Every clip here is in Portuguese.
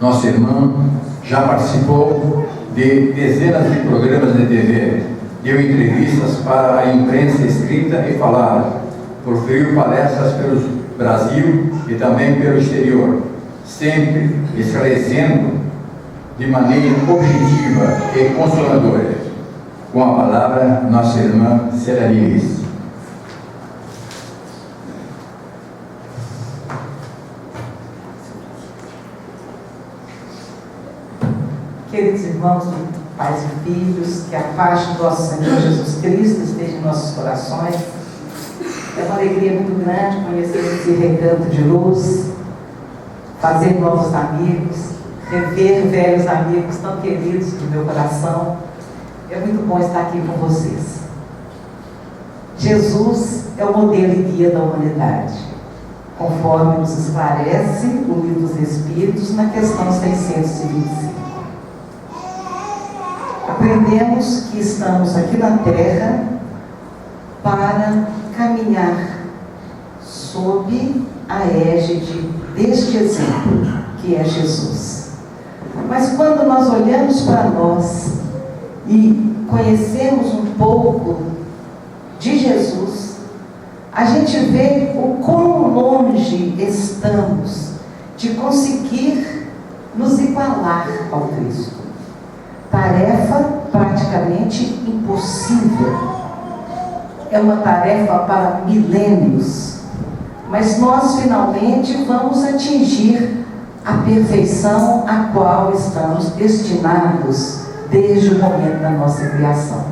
Nosso irmão já participou de dezenas de programas de TV, deu entrevistas para a imprensa escrita e falada, proferiu palestras pelo Brasil e também pelo exterior, sempre esclarecendo de maneira objetiva e consoladora. Com a palavra, nossa irmã Seralice. Queridos irmãos, pais e filhos, que a paz do nosso Senhor Jesus Cristo esteja em nossos corações. É uma alegria muito grande conhecer esse recanto de luz, fazer novos amigos, rever velhos amigos tão queridos do meu coração. É muito bom estar aqui com vocês. Jesus é o modelo e guia da humanidade, conforme nos esclarece o Livro dos Espíritos na questão 625. Aprendemos que estamos aqui na Terra para caminhar sob a égide deste exemplo, que é Jesus. Mas quando nós olhamos para nós e conhecemos um pouco de Jesus, a gente vê o quão longe estamos de conseguir nos igualar ao Cristo. Tarefa praticamente impossível. É uma tarefa para milênios. Mas nós finalmente vamos atingir a perfeição a qual estamos destinados desde o momento da nossa criação.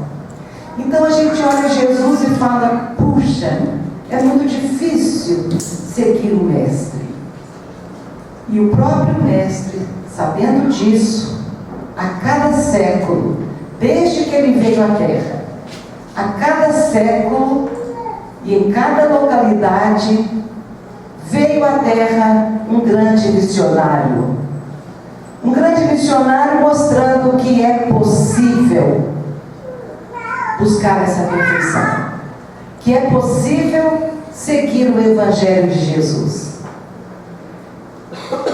Então a gente olha Jesus e fala: puxa, é muito difícil seguir o Mestre. E o próprio Mestre, sabendo disso, a cada século, desde que ele veio à Terra, a cada século e em cada localidade, veio à Terra um grande missionário. Um grande missionário mostrando que é possível buscar essa perfeição, que é possível seguir o Evangelho de Jesus.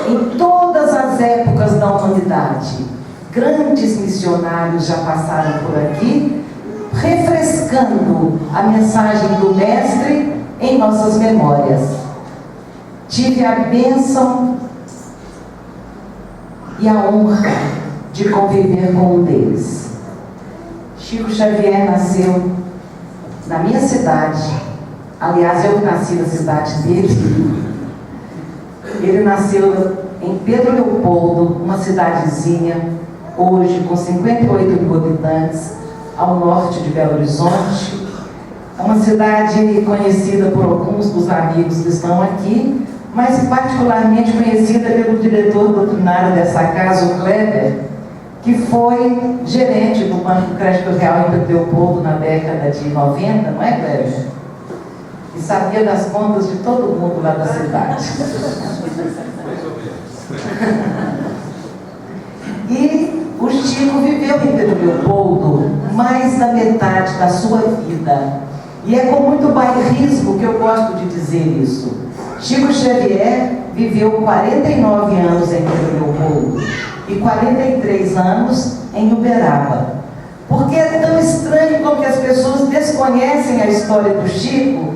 Em todas as épocas da humanidade, grandes missionários já passaram por aqui, refrescando a mensagem do Mestre em nossas memórias. Tive a bênção e a honra de conviver com um deles. Chico Xavier nasceu na minha cidade. Aliás, eu nasci na cidade dele. Ele nasceu em Pedro Leopoldo, uma cidadezinha, hoje com 58 mil habitantes, ao norte de Belo Horizonte. É uma cidade conhecida por alguns dos amigos que estão aqui, mas particularmente conhecida pelo diretor doutrinário dessa casa, o Kleber, que foi gerente do Banco Crédito Real em Pedro Leopoldo na década de 90, não é, Kleber? E sabia das contas de todo mundo lá da cidade. E o Chico viveu em Pedro Leopoldo mais da metade da sua vida. E é com muito bairrismo que eu gosto de dizer isso. Chico Xavier viveu 49 anos em Pedro Leopoldo e 43 anos em Uberaba. Porque é tão estranho como que as pessoas desconhecem a história do Chico.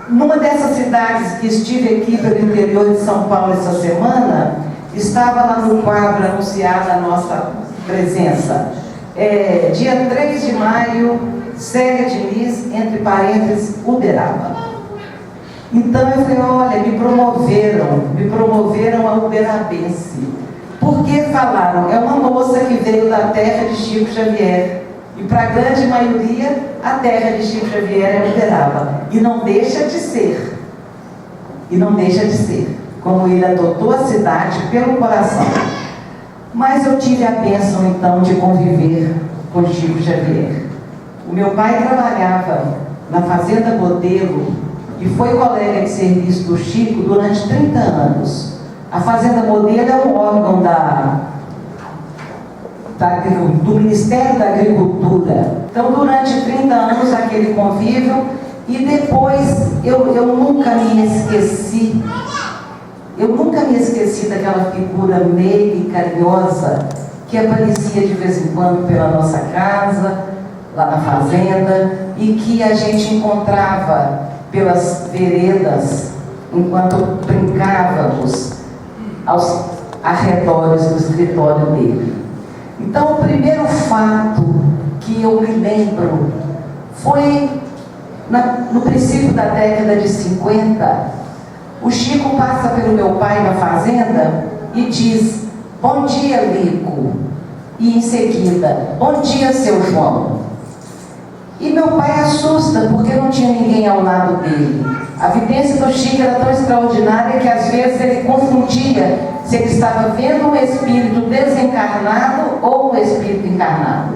Numa dessas cidades que estive aqui pelo interior de São Paulo essa semana, estava lá no quadro anunciada a nossa presença. Dia 3 de maio, Célia Diniz, entre parênteses, Uberaba. Então eu falei: olha, me promoveram a uberabense. Porque falaram, é uma moça que veio da terra de Chico Xavier. E para a grande maioria, a terra de Chico Xavier é Uberaba. E não deixa de ser. Como ele adotou a cidade pelo coração. Mas eu tive a bênção então de conviver com Chico Xavier. O meu pai trabalhava na Fazenda Modelo e foi colega de serviço do Chico durante 30 anos. A Fazenda Modelo é um órgão do Ministério da Agricultura. Então, durante 30 anos, aquele convívio, e depois eu nunca me esqueci Eu nunca me esqueci daquela figura meiga e carinhosa que aparecia de vez em quando pela nossa casa, lá na fazenda, e que a gente encontrava pelas veredas enquanto brincávamos aos arredores do escritório dele. Então, o primeiro fato que eu me lembro foi no princípio da década de 50. O Chico passa pelo meu pai na fazenda e diz: bom dia, Lico. E em seguida: bom dia, seu João. E meu pai assusta, porque não tinha ninguém ao lado dele. A vidência do Chico era tão extraordinária que às vezes ele confundia se ele estava vendo um espírito desencarnado ou um espírito encarnado.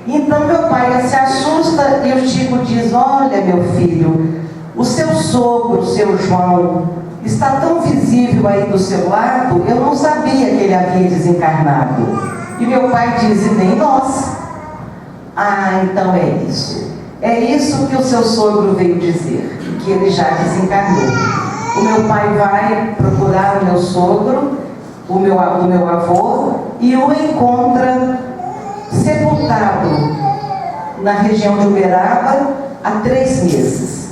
Então meu pai se assusta e o Chico diz: olha, meu filho, o seu sogro, o seu João, está tão visível aí do seu lado, eu não sabia que ele havia desencarnado. E meu pai diz: e nem nós. Ah, então é isso. É isso que o seu sogro veio dizer, que ele já desencarnou. O meu pai vai procurar o meu sogro, o meu avô, e o encontra sepultado na região de Uberaba há 3 meses.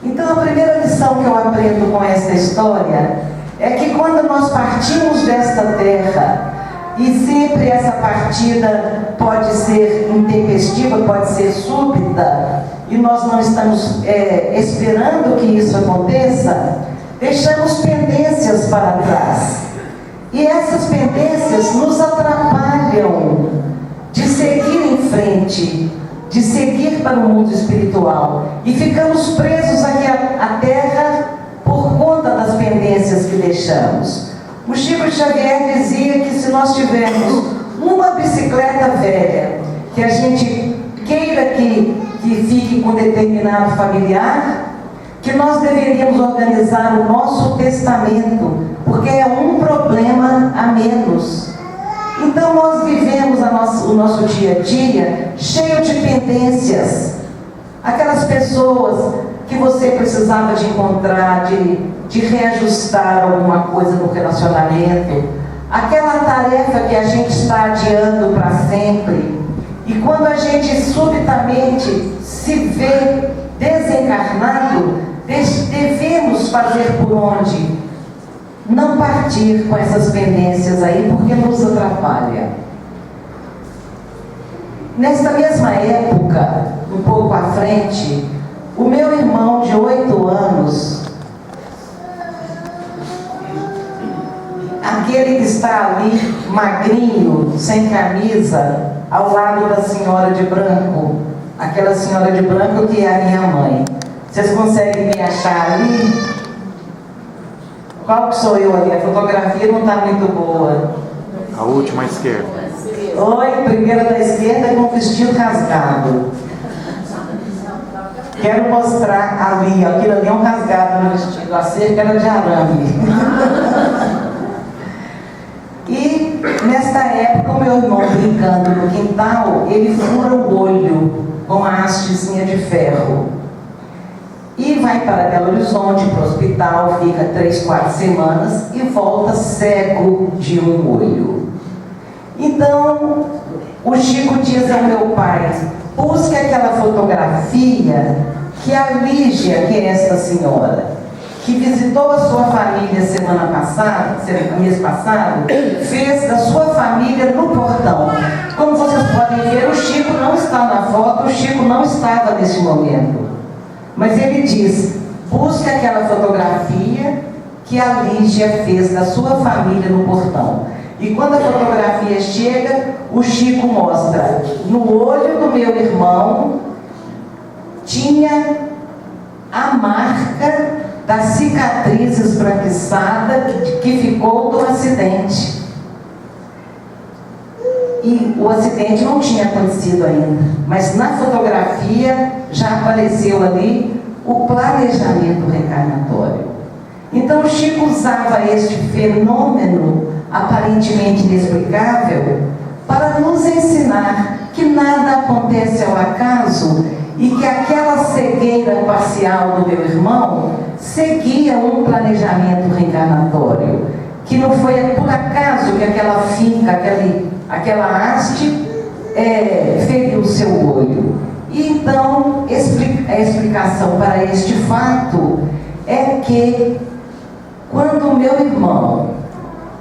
Então a primeira lição que eu aprendo com esta história é que quando nós partimos desta terra, e sempre essa partida pode ser intempestiva, pode ser súbita, e nós não estamos esperando que isso aconteça, deixamos pendências para trás. E essas pendências nos atrapalham de seguir em frente, de seguir para o mundo espiritual. E ficamos presos aqui à terra por conta das pendências que deixamos. O Chico Xavier dizia que se nós tivermos uma bicicleta velha, que a gente queira que fique com determinado familiar, que nós deveríamos organizar o nosso testamento, porque é um problema a menos. Então nós vivemos o nosso dia a dia cheio de pendências. Aquelas pessoas que você precisava de encontrar, de reajustar alguma coisa no relacionamento, aquela tarefa que a gente está adiando para sempre. E quando a gente subitamente se vê desencarnado, devemos fazer por onde? Não partir com essas pendências aí, porque nos atrapalha. Nesta mesma época, um pouco à frente, o meu irmão de 8 anos, aquele que está ali, magrinho, sem camisa, ao lado da senhora de branco, aquela senhora de branco que é a minha mãe. Vocês conseguem me achar ali? Qual que sou eu ali? A fotografia não está muito boa. A última à esquerda. Oi, primeira da esquerda com um vestido rasgado. Quero mostrar ali, aquilo ali é um rasgado no vestido, a cerca era de arame. E nesta época, o meu irmão brincando no quintal, ele fura o olho com a hastezinha de ferro. E vai para Belo Horizonte, para o hospital, fica 3, 4 semanas e volta cego de um olho. Então, o Chico diz ao meu pai: busque aquela fotografia que a Lígia, que é esta senhora, que visitou a sua família mês passado, fez da sua família no portão. Como vocês podem ver, o Chico não está na foto, o Chico não estava nesse momento. Mas ele diz: busque aquela fotografia que a Lígia fez da sua família no portão. E quando a fotografia chega, o Chico mostra: no olho do meu irmão tinha a marca da cicatriz esbranquiçada que ficou do acidente. E o acidente não tinha acontecido ainda, mas na fotografia já apareceu ali o planejamento reencarnatório. Então o Chico usava este fenômeno aparentemente inexplicável para nos ensinar que nada acontece ao acaso e que aquela cegueira parcial do meu irmão seguia um planejamento reencarnatório, que não foi por acaso que aquela finca, aquela haste feriu o seu olho. E então, a explicação para este fato é que, quando o meu irmão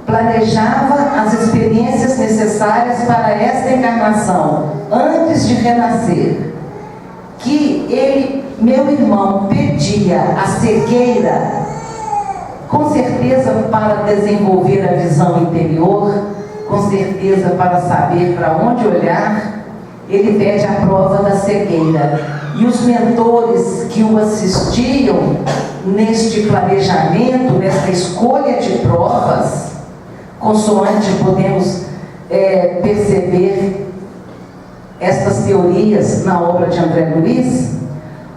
planejava as experiências necessárias para esta encarnação, antes de renascer, que meu irmão pedia a cegueira, com certeza para desenvolver a visão interior, com certeza para saber para onde olhar, ele pede a prova da cegueira. E os mentores que o assistiam neste planejamento, nesta escolha de provas, consoante podemos perceber estas teorias na obra de André Luiz,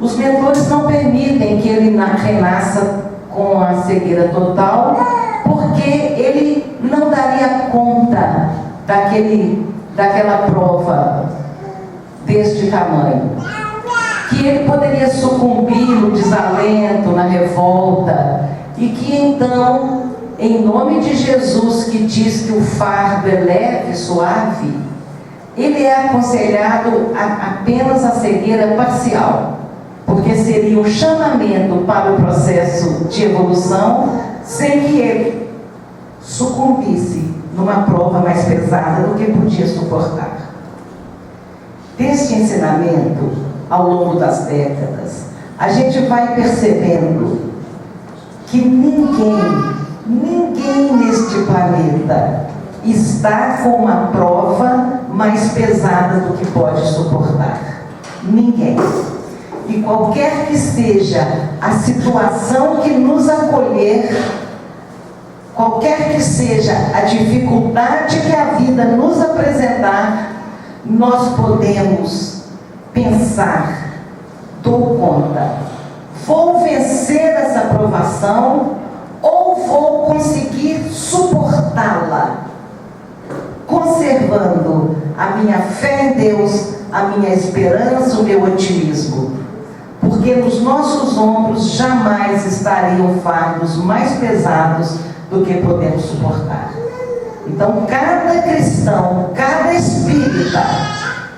os mentores não permitem que ele renasça com a cegueira total, porque ele não daria conta daquela prova deste tamanho, que ele poderia sucumbir no desalento, na revolta, e que então, em nome de Jesus, que diz que o fardo é leve e suave, ele é aconselhado apenas a cegueira parcial, porque seria um chamamento para o processo de evolução, sem que ele sucumbisse numa prova mais pesada do que podia suportar. Deste ensinamento, ao longo das décadas, a gente vai percebendo que ninguém neste planeta está com uma prova mais pesada do que pode suportar. Ninguém. E qualquer que seja a situação que nos acolher, qualquer que seja a dificuldade que a vida nos apresentar, nós podemos pensar: dou conta, vou vencer essa provação ou vou conseguir suportá-la, conservando a minha fé em Deus, a minha esperança, o meu otimismo, porque nos nossos ombros jamais estariam fardos mais pesados do que podemos suportar. Então, cada cristão, cada espírita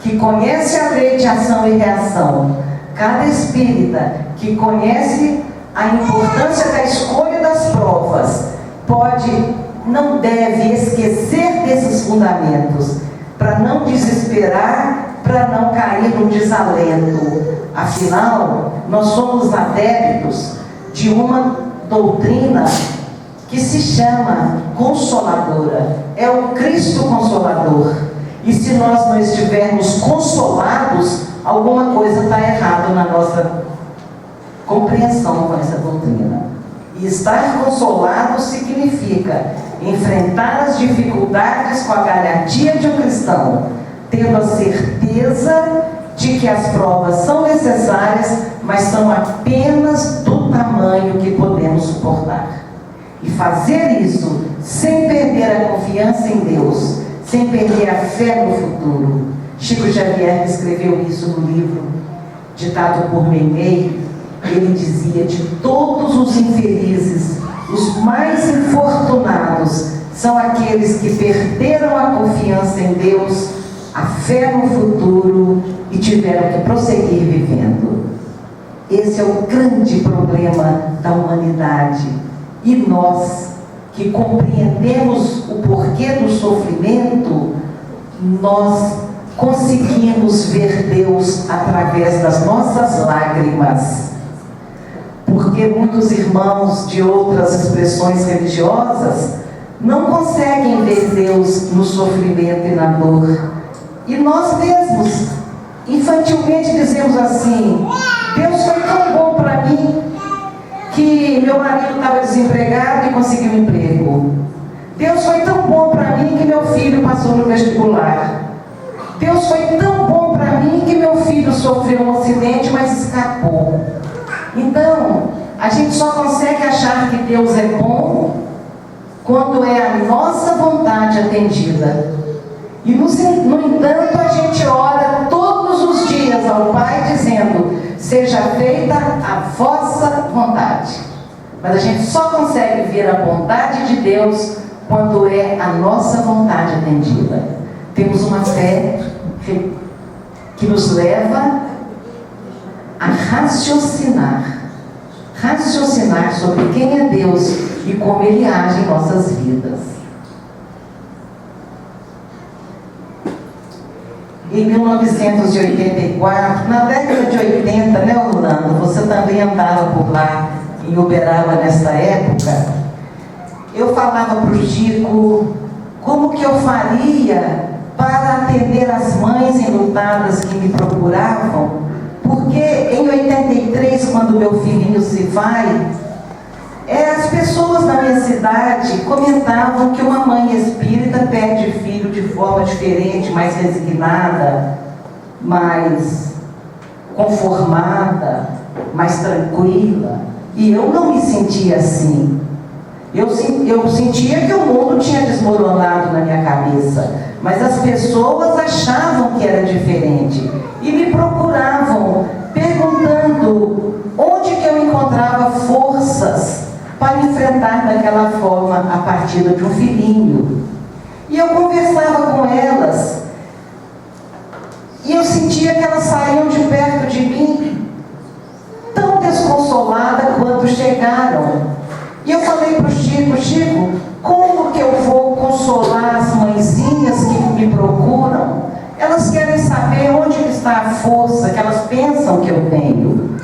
que conhece a lei de ação e reação, cada espírita que conhece a importância da escolha das provas, não deve esquecer desses fundamentos, para não desesperar, para não cair no desalento. Afinal, nós somos adeptos de uma doutrina que se chama Consoladora. É o Cristo Consolador. E se nós não estivermos consolados, alguma coisa está errada na nossa compreensão com essa doutrina. E estar consolado significa enfrentar as dificuldades com a garantia de um cristão, tendo a certeza de que as provas são necessárias, mas são apenas do tamanho que podemos suportar. E fazer isso sem perder a confiança em Deus, sem perder a fé no futuro. Chico Xavier escreveu isso no livro ditado por Meimei. Ele dizia: de todos os infelizes, os mais infortunados são aqueles que perderam a confiança em Deus, a fé no futuro e tiveram que prosseguir vivendo. Esse é o grande problema da humanidade. E nós, que compreendemos o porquê do sofrimento, nós conseguimos ver Deus através das nossas lágrimas. Porque muitos irmãos de outras expressões religiosas não conseguem ver Deus no sofrimento e na dor. E nós mesmos, infantilmente, dizemos assim: Deus foi tão bom para mim que meu marido estava desempregado e conseguiu um emprego. Deus foi tão bom para mim que meu filho passou no vestibular. Deus foi tão bom para mim que meu filho sofreu um acidente, mas escapou. Então, a gente só consegue achar que Deus é bom quando é a nossa vontade atendida. E no entanto a gente ora todos os dias ao Pai dizendo: seja feita a vossa vontade. Mas a gente só consegue ver a bondade de Deus quando é a nossa vontade atendida. Temos uma fé que nos leva a raciocinar sobre quem é Deus e como Ele age em nossas vidas. Em 1984, na década de 80, né, Orlando? Você também andava por lá em Uberaba nessa época. Eu falava para o Chico como que eu faria para atender as mães enlutadas que me procuravam, porque em 83, quando meu filhinho se vai, as pessoas na minha cidade comentavam que uma mãe espírita perde filho de forma diferente, mais resignada, mais conformada, mais tranquila. E eu não me sentia assim. Eu sentia que o mundo tinha desmoronado na minha cabeça, mas as pessoas achavam que era diferente e me procuravam perguntando onde que eu encontrava forças para enfrentar daquela forma a partida de um filhinho. E eu conversava com elas e eu sentia que elas saíam de perto de mim tão desconsoladas quanto chegaram. E eu falei para o Chico, como que eu vou consolar as mãezinhas que me procuram? Elas querem saber onde está a força que elas pensam que eu tenho.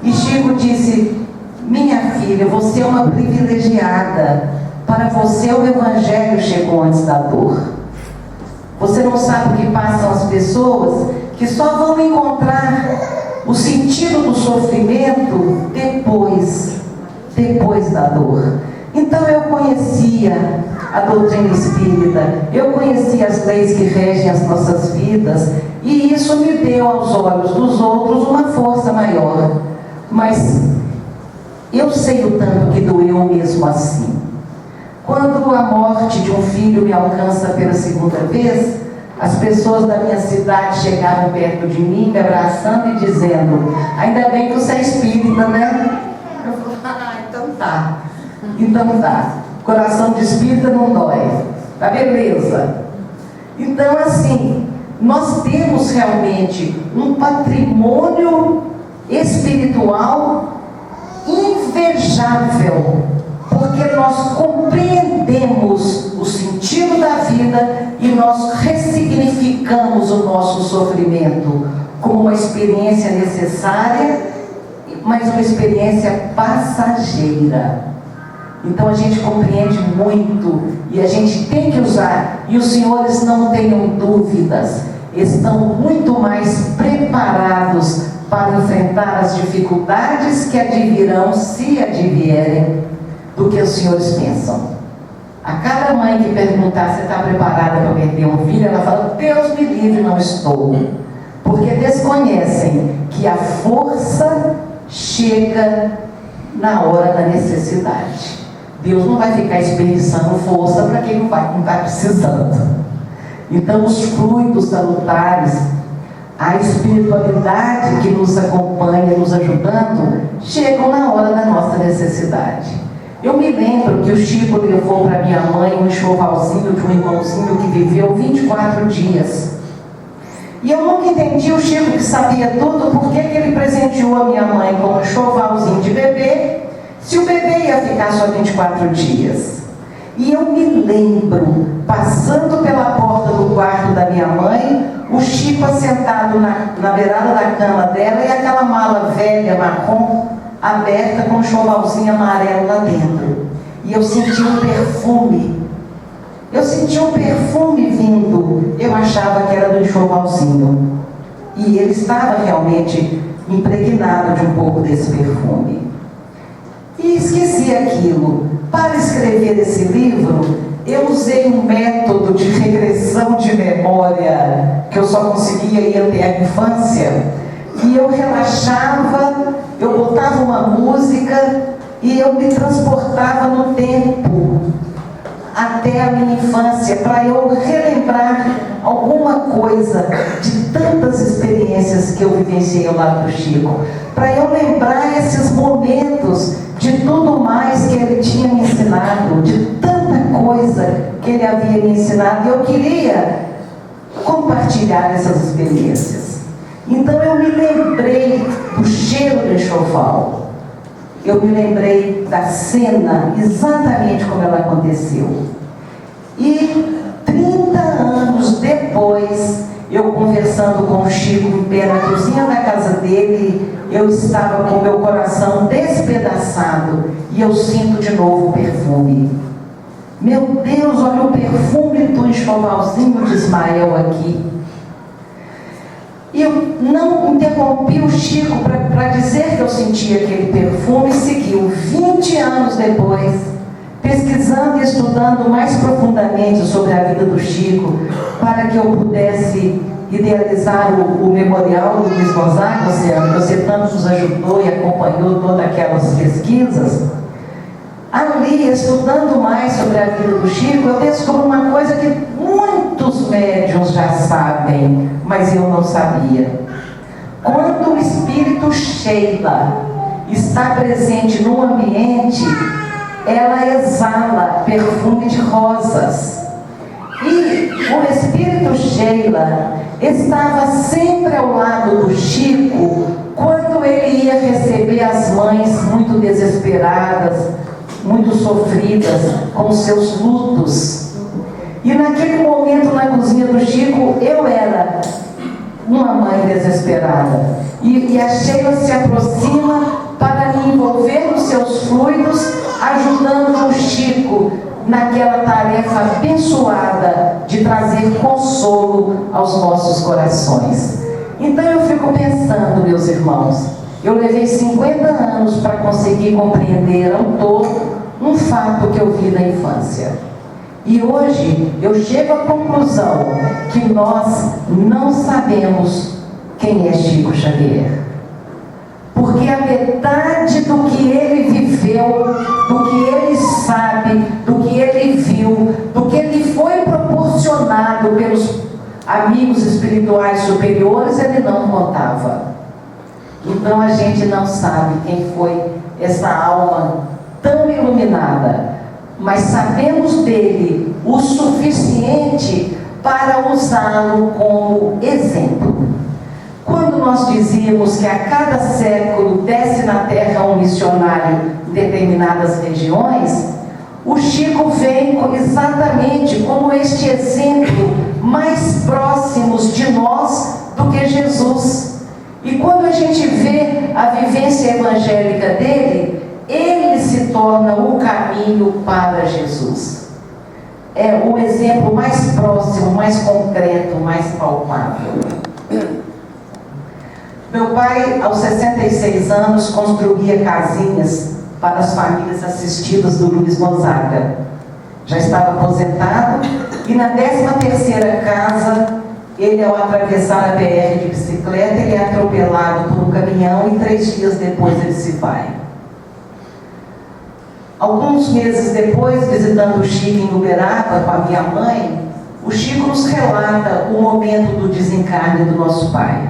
E Chico disse: minha filha, você é uma privilegiada. Para você o Evangelho chegou antes da dor. Você não sabe o que passam as pessoas que só vão encontrar o sentido do sofrimento depois da dor. Então eu conhecia a doutrina espírita, eu conhecia as leis que regem as nossas vidas, e isso me deu aos olhos dos outros uma força maior. Mas eu sei o tanto que doeu mesmo assim. Quando a morte de um filho me alcança pela segunda vez, as pessoas da minha cidade chegavam perto de mim, me abraçando e dizendo: ainda bem que você é espírita, né? Eu falei: então tá, coração de espírita não dói, tá beleza. Então assim, nós temos realmente um patrimônio espiritual invejável, porque nós compreendemos o sentido da vida e nós ressignificamos o nosso sofrimento como uma experiência necessária, mas uma experiência passageira. Então a gente compreende muito e a gente tem que usar, e os senhores não tenham dúvidas, estão muito mais preparados para enfrentar as dificuldades que advirão, se advierem, do que os senhores pensam. A cada mãe que perguntar se está preparada para perder um filho, ela fala: Deus me livre, não estou. Porque desconhecem que a força chega na hora da necessidade. Deus não vai ficar desperdiçando força para quem não está precisando. Então os fluidos salutares, a espiritualidade que nos acompanha, nos ajudando, chegam na hora da nossa necessidade. Eu me lembro que o Chico levou para minha mãe um enxovalzinho de um irmãozinho que viveu 24 dias. E eu nunca entendi o Chico, que sabia tudo, por que ele presenteou a minha mãe com um enxovalzinho de bebê, se o bebê ia ficar só 24 dias. E eu me lembro, passando pela porta do quarto da minha mãe, o Chico assentado na beirada da cama dela e aquela mala velha, marrom, aberta com um enxovalzinho amarelo lá dentro. E eu senti um perfume. Eu senti um perfume vindo. Eu achava que era do enxovalzinho. E ele estava realmente impregnado de um pouco desse perfume. E esqueci aquilo. Para escrever esse livro, eu usei um método de regressão de memória que eu só conseguia ir até a infância. E eu relaxava, eu botava uma música e eu me transportava no tempo. até a minha infância, para eu relembrar alguma coisa de tantas experiências que eu vivenciei ao lado do Chico, para eu lembrar esses momentos de tudo mais que ele tinha me ensinado, de tanta coisa que ele havia me ensinado, e eu queria compartilhar essas experiências. Então eu me lembrei do cheiro do enxoval. Eu me lembrei da cena exatamente como ela aconteceu. E 30 anos depois, eu conversando com o Chico em pé na cozinha da casa dele, eu estava com meu coração despedaçado e eu sinto de novo o perfume. Meu Deus, olha o perfume do enxovalzinho de Ismael aqui. E eu não interrompi o Chico para dizer que eu sentia aquele perfume, e seguiu 20 anos depois, pesquisando e estudando mais profundamente sobre a vida do Chico, para que eu pudesse idealizar o memorial do Luiz Gonzaga, você tanto nos ajudou e acompanhou todas aquelas pesquisas. Ali, estudando mais sobre a vida do Chico, eu descobri uma coisa que muitos médiuns já sabem, mas eu não sabia. Quando o espírito Sheila está presente no ambiente, ela exala perfume de rosas. E o espírito Sheila estava sempre ao lado do Chico quando ele ia receber as mães muito desesperadas, muito sofridas com seus lutos. E naquele momento na cozinha do Chico, eu era uma mãe desesperada. E a Sheila se aproxima para me envolver nos seus fluidos, ajudando o Chico naquela tarefa abençoada de trazer consolo aos nossos corações. Então eu fico pensando, meus irmãos, eu levei 50 anos para conseguir compreender ao todo um fato que eu vi na infância. E hoje eu chego à conclusão que nós não sabemos quem é Chico Xavier. Porque a metade do que ele viveu, do que ele sabe, do que ele viu, do que ele foi proporcionado pelos amigos espirituais superiores, ele não contava. Então a gente não sabe quem foi essa alma tão iluminada, mas sabemos dele o suficiente para usá-lo como exemplo. Quando nós dizíamos que a cada século desce na Terra um missionário em determinadas regiões, o Chico vem exatamente como este exemplo mais próximos de nós do que Jesus. E quando a gente vê a vivência evangélica dele, ele se torna o caminho para Jesus. É o exemplo mais próximo, mais concreto, mais palpável. Meu pai, aos 66 anos, construía casinhas para as famílias assistidas do Luiz Gonzaga. Já estava aposentado e na 13ª casa, ele, ao atravessar a BR de bicicleta, ele é atropelado por um caminhão e 3 dias depois ele se vai. Alguns meses depois, visitando o Chico em Uberaba com a minha mãe, o Chico nos relata o momento do desencarne do nosso pai.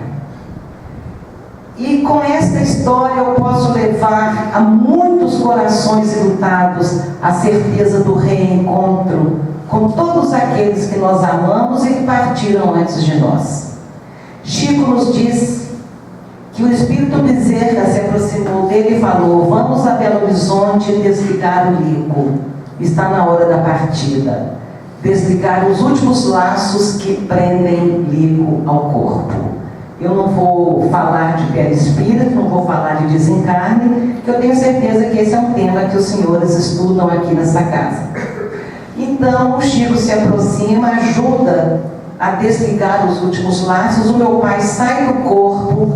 E com esta história eu posso levar a muitos corações enlutados a certeza do reencontro com todos aqueles que nós amamos e que partiram antes de nós. Chico nos diz que o Espírito Bezerra se aproximou dele e falou: vamos a Belo Horizonte desligar o lico. Está na hora da partida. Desligar os últimos laços que prendem lico ao corpo. Eu não vou falar de perispírito, não vou falar de desencarne, porque eu tenho certeza que esse é um tema que os senhores estudam aqui nessa casa. Então o Chico se aproxima, ajuda a desligar os últimos laços. O meu pai sai do corpo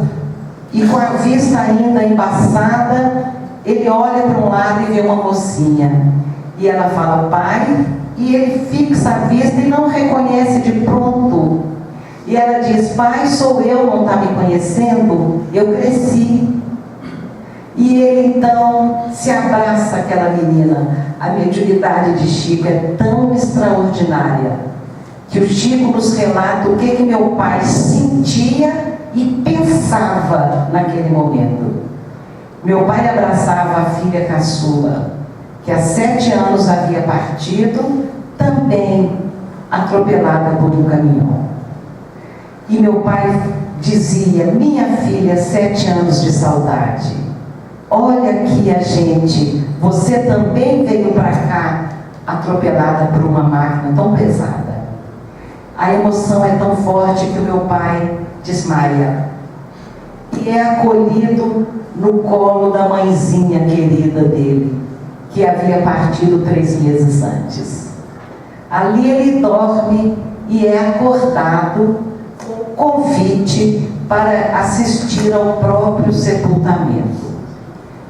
e, com a vista ainda embaçada, ele olha para um lado e vê uma mocinha. E ela fala: pai, e ele fixa a vista e não reconhece de pronto. E ela diz: pai, sou eu, não está me conhecendo? Eu cresci. E ele então se abraça àquela menina. A mediunidade de Chico é tão extraordinária que o Chico nos relata o que meu pai sentia e pensava naquele momento. Meu pai abraçava a filha caçula, que há 7 anos havia partido, também atropelada por um caminhão. E meu pai dizia: minha filha, 7 anos de saudade. Olha aqui a gente, você também veio para cá atropelada por uma máquina tão pesada. A emoção é tão forte que o meu pai desmaia. E é acolhido no colo da mãezinha querida dele, que havia partido 3 meses antes. Ali ele dorme e é acordado com convite para assistir ao próprio sepultamento.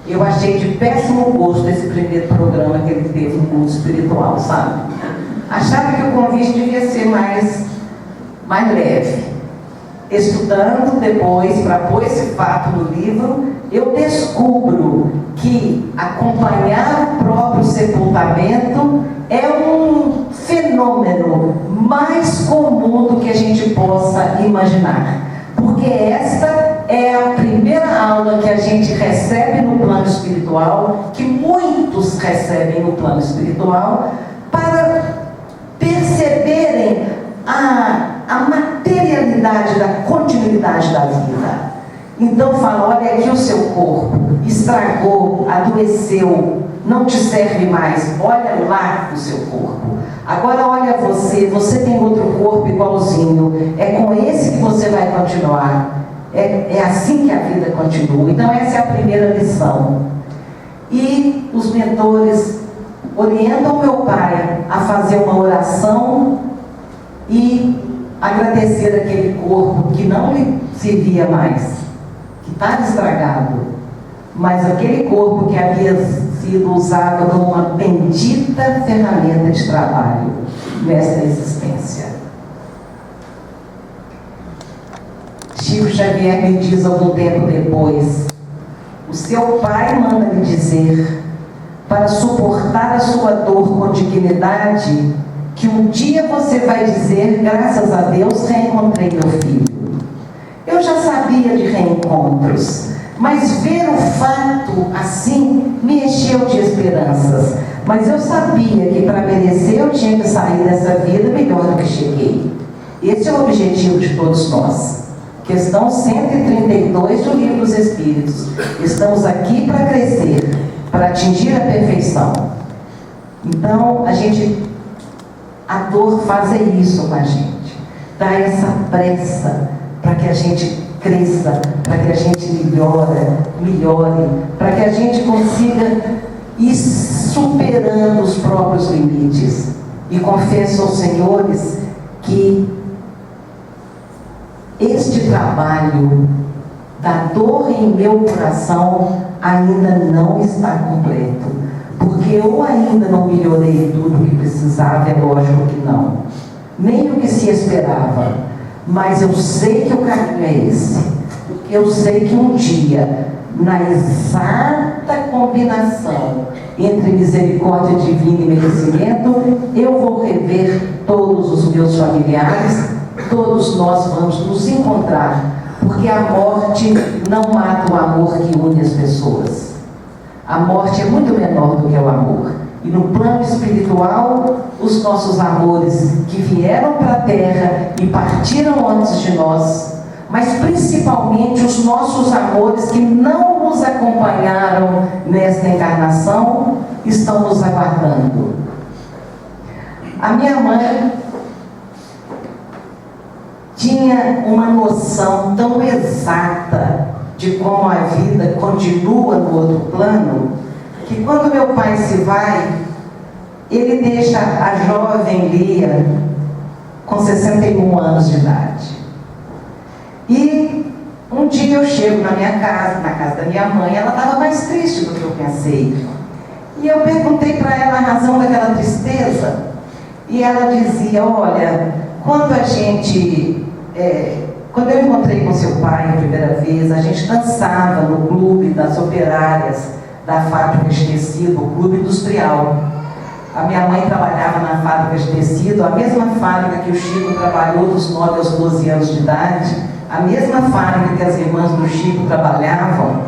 Eu achei de péssimo gosto esse primeiro programa que ele teve no mundo espiritual, sabe? Achava que o convite devia ser mais leve. Estudando depois, para pôr esse fato no livro, eu descubro que acompanhar o próprio sepultamento é um fenômeno mais comum do que a gente possa imaginar. Porque esta é a primeira aula que a gente recebe no plano espiritual, que muitos recebem no plano espiritual, para perceberem a materialidade da continuidade da vida. Então fala: olha aqui o seu corpo, estragou, adoeceu, não te serve mais, olha lá o seu corpo. Agora olha você tem outro corpo igualzinho, é com esse que você vai continuar. É assim que a vida continua. Então essa é a primeira lição. E os mentores orientam meu pai a fazer uma oração e agradecer aquele corpo que não lhe servia mais, que estava estragado, mas aquele corpo que havia sido usado como uma bendita ferramenta de trabalho nesta existência. Chico Xavier me diz algum tempo depois: o seu pai manda lhe dizer, para suportar a sua dor com dignidade, que um dia você vai dizer: graças a Deus reencontrei meu filho. Eu já sabia de reencontros, mas ver o fato assim me encheu de esperanças. Mas eu sabia que para merecer eu tinha que sair dessa vida melhor do que cheguei. Esse é o objetivo de todos nós. Questão 132 do Livro dos Espíritos. Estamos aqui para crescer, para atingir a perfeição. Então, a dor faz isso com a gente. Dá essa pressa para que a gente cresça, para que a gente melhore, para que a gente consiga ir superando os próprios limites. E confesso aos senhores que este trabalho da dor em meu coração ainda não está completo, porque eu ainda não melhorei tudo o que precisava, é lógico que não, nem o que se esperava, mas eu sei que o caminho é esse. Eu sei que um dia, na exata combinação entre misericórdia divina e merecimento, eu vou rever todos os meus familiares, todos nós vamos nos encontrar, porque a morte não mata o amor que une as pessoas. A morte é muito menor do que o amor. E no plano espiritual, os nossos amores que vieram para a Terra e partiram antes de nós, mas principalmente os nossos amores que não nos acompanharam nesta encarnação, estão nos aguardando. A minha mãe tinha uma noção tão exata de como a vida continua no outro plano, que quando meu pai se vai, ele deixa a jovem Lia com 61 anos de idade. E um dia eu chego na minha casa, na casa da minha mãe, ela estava mais triste do que eu pensei. E eu perguntei para ela a razão daquela tristeza. E ela dizia: olha, quando a gente Quando eu encontrei com seu pai a primeira vez, a gente dançava no clube das operárias da fábrica de tecido, o clube industrial. A minha mãe trabalhava na fábrica de tecido, a mesma fábrica que o Chico trabalhou dos 9 aos 12 anos de idade, a mesma fábrica que as irmãs do Chico trabalhavam,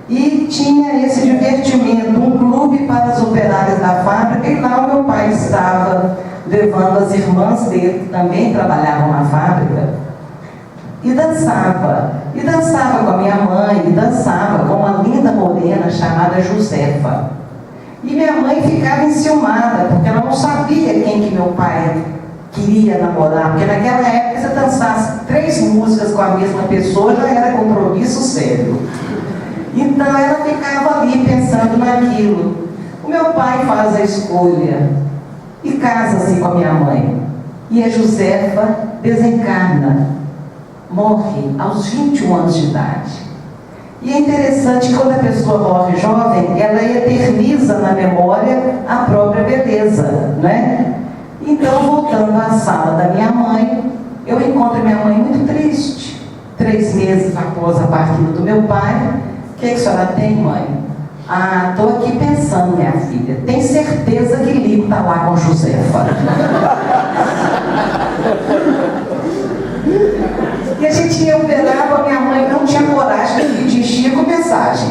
e tinha esse divertimento, um clube para as operárias da fábrica, e lá o meu pai estava levando as irmãs dele, que também trabalhavam na fábrica, e dançava com a minha mãe, e dançava com uma linda morena chamada Josefa. E minha mãe ficava enciumada, porque ela não sabia quem que meu pai queria namorar, porque naquela época, se dançasse 3 músicas com a mesma pessoa, já era compromisso sério. Então ela ficava ali pensando naquilo. O meu pai faz a escolha e casa-se com a minha mãe. E a Josefa desencarna, morre aos 21 anos de idade. E é interessante que quando a pessoa morre jovem, ela eterniza na memória a própria beleza, né? Então, voltando à sala da minha mãe, eu encontro minha mãe muito triste. 3 meses após a partida do meu pai. O que a senhora tem, mãe? Ah, estou aqui pensando, minha filha. Tem certeza que Lico está lá com Josefa? E a gente ia operar, a minha mãe não tinha coragem de pedir Chico mensagem.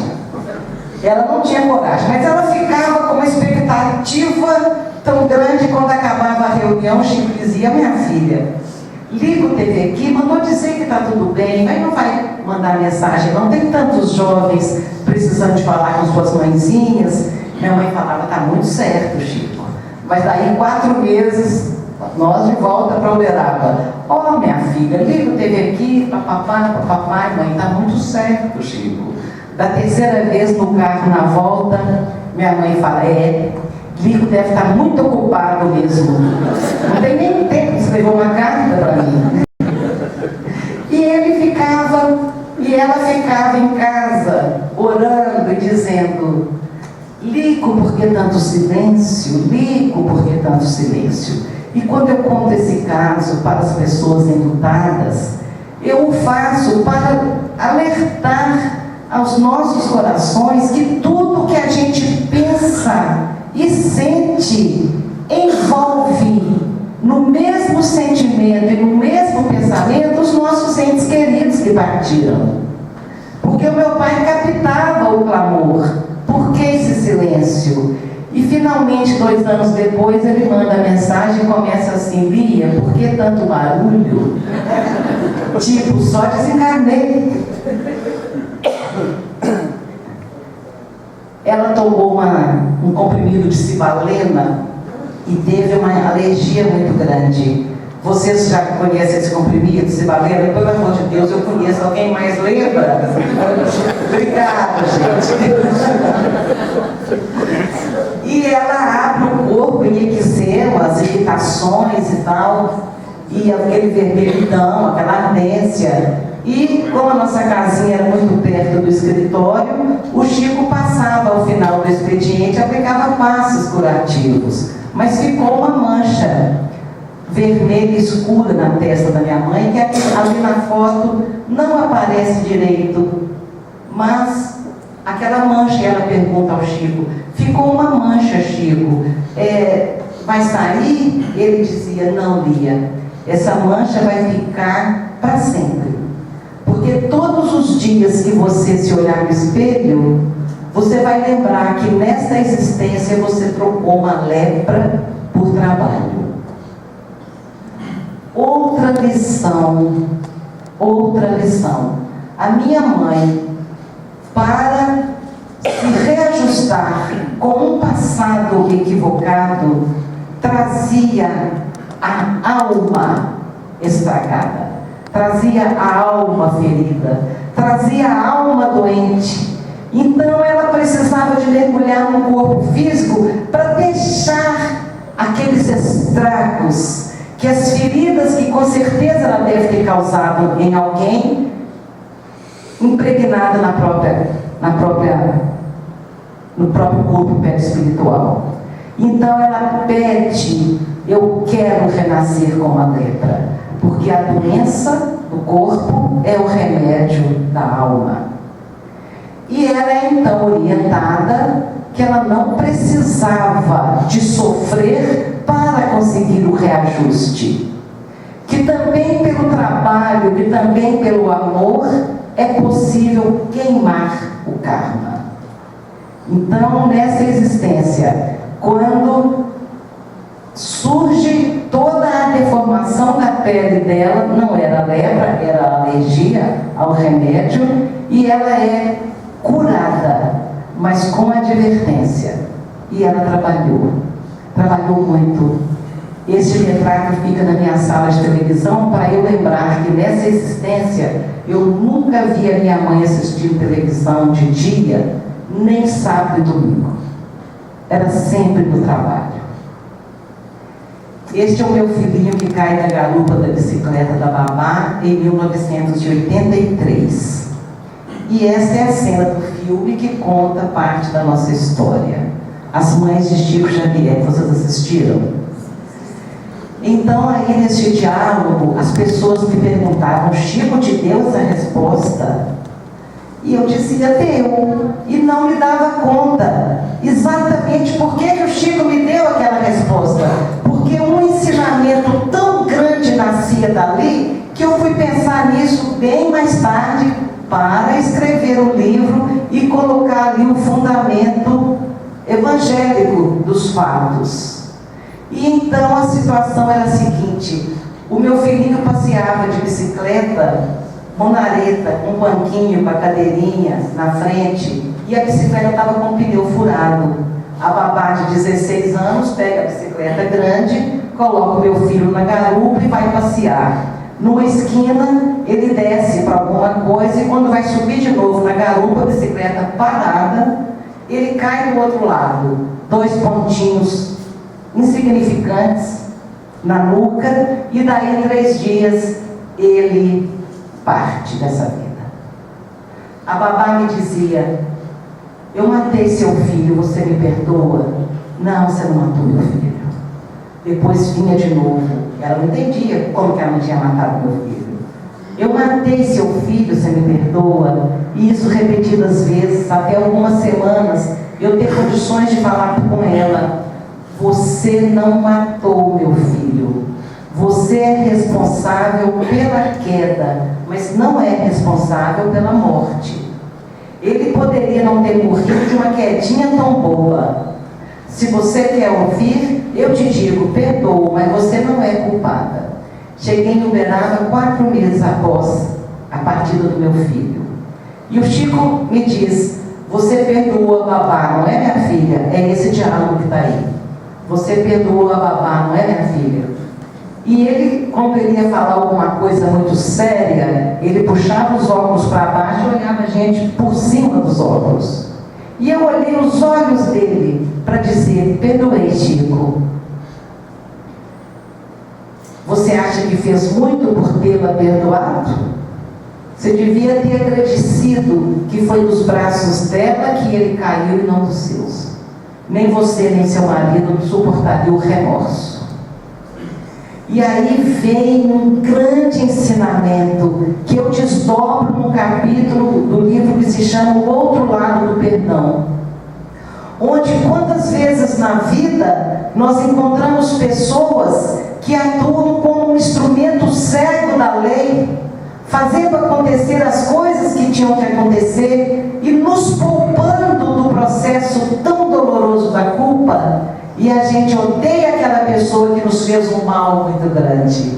Ela não tinha coragem, mas ela ficava com uma expectativa tão grande. Quando acabava a reunião, Chico dizia: minha filha, Lico teve aqui, mandou dizer que está tudo bem, mas não vai mandar mensagem, não tem tantos jovens precisando de falar com suas mãezinhas. Minha mãe falava: está muito certo, Chico. Mas daí 4 meses, nós de volta para Uberaba. Ó, minha filha, Lico teve aqui, papai, mãe, está muito certo, Chico. Da 3ª vez no carro na volta, minha mãe fala: Lico deve estar muito ocupado mesmo. Não tem nem tempo de escrever uma carta para mim. E ela ficava em casa, orando e dizendo: Lico, por que tanto silêncio? Lico, por que tanto silêncio? E quando eu conto esse caso para as pessoas enlutadas, eu o faço para alertar aos nossos corações que tudo que a gente pensa e sente envolve no mesmo sentimento e no mesmo pensamento os nossos entes queridos que partiram. Porque o meu pai captava o clamor. Por que esse silêncio? E finalmente, 2 anos depois, ele manda a mensagem e começa assim: Lia, por que tanto barulho? Tipo, só desencarnei. Ela tomou um comprimido de civalena e teve uma alergia muito grande. Vocês já conhecem esse comprimido de civalena? Pelo amor de Deus, eu conheço. Alguém mais lembra? Obrigada, gente. E ela abre o corpo em eczema, as irritações e tal, e aquele vermelhidão, aquela ardência. E como a nossa casinha era muito perto do escritório, o Chico passava ao final do expediente, aplicava passes curativos. Mas ficou uma mancha vermelha escura na testa da minha mãe, que ali na foto não aparece direito. Mas aquela mancha, ela pergunta ao Chico: ficou uma mancha, Chico, vai sair? Ele dizia: não, Lia, essa mancha vai ficar para sempre. Porque todos os dias que você se olhar no espelho, você vai lembrar que nesta existência você trocou uma lepra por trabalho. Outra lição. A minha mãe, para se reajustar com um passado equivocado, trazia a alma estragada, trazia a alma ferida, trazia a alma doente. Então ela precisava de mergulhar no corpo físico para deixar aqueles estragos, que as feridas que com certeza ela deve ter causado em alguém, impregnada no próprio corpo perispiritual. Então ela pede: eu quero renascer com a lepra, porque a doença do corpo é o remédio da alma. E ela é então orientada que ela não precisava de sofrer para conseguir o reajuste. Que também pelo trabalho, que também pelo amor, é possível queimar o karma. Então, nessa existência, quando surge toda a deformação da pele dela, não era lepra, era alergia ao remédio, e ela é curada, mas com advertência. E ela trabalhou muito. Esse retrato fica na minha sala de televisão para eu lembrar que nessa existência eu nunca vi a minha mãe assistindo televisão de dia, nem sábado e domingo. Era sempre no trabalho. Este é o meu filhinho que cai da garupa da bicicleta da babá em 1983. E esta é a cena do filme que conta parte da nossa história. As Mães de Chico Xavier, vocês assistiram? Então, aí nesse diálogo, as pessoas me perguntavam: Chico te deu essa resposta? E eu dizia: deu, e não me dava conta. Exatamente por que o Chico me deu aquela resposta? Porque um ensinamento tão grande nascia dali, que eu fui pensar nisso bem mais tarde, para escrever o livro e colocar ali o fundamento evangélico dos fatos. E então a situação era a seguinte: o meu filhinho passeava de bicicleta, monareta, com um banquinho, com a cadeirinha na frente, e a bicicleta estava com o pneu furado. A babá de 16 anos pega a bicicleta grande, coloca o meu filho na garupa e vai passear. Numa esquina, ele desce para alguma coisa, e quando vai subir de novo na garupa, a bicicleta parada, ele cai do outro lado, 2 pontinhos insignificantes na nuca, e daí em 3 dias ele parte dessa vida. A babá me dizia: eu matei seu filho, você me perdoa? Não, você não matou meu filho. Depois vinha de novo. Ela não entendia como que ela não tinha matado meu filho. Eu matei seu filho, você me perdoa? E isso repetidas vezes, até algumas semanas, eu ter condições de falar com ela: você não matou meu filho. Você é responsável pela queda, mas não é responsável pela morte. Ele poderia não ter morrido de uma quedinha tão boa. Se você quer ouvir, eu te digo: perdoo, mas você não é culpada. Cheguei em Uberaba 4 meses após a partida do meu filho. E o Chico me diz: você perdoou a babá, não é, minha filha? É esse diálogo que está aí. Você perdoou a babá, não é, minha filha? E ele, quando ele ia falar alguma coisa muito séria, ele puxava os óculos para baixo e olhava a gente por cima dos óculos. E eu olhei os olhos dele para dizer: perdoei, Chico. Você acha que fez muito por tê-la perdoado? Você devia ter agradecido que foi dos braços dela que ele caiu e não dos seus. Nem você nem seu marido suportariam o remorso. E aí vem um grande ensinamento que eu desdobro num capítulo do livro que se chama O Outro Lado do Perdão. Onde quantas vezes na vida nós encontramos pessoas que atuam como um instrumento cego da lei, fazendo acontecer as coisas que tinham que acontecer e nos poupando do processo tão doloroso da culpa, e a gente odeia aquela pessoa que nos fez um mal muito grande.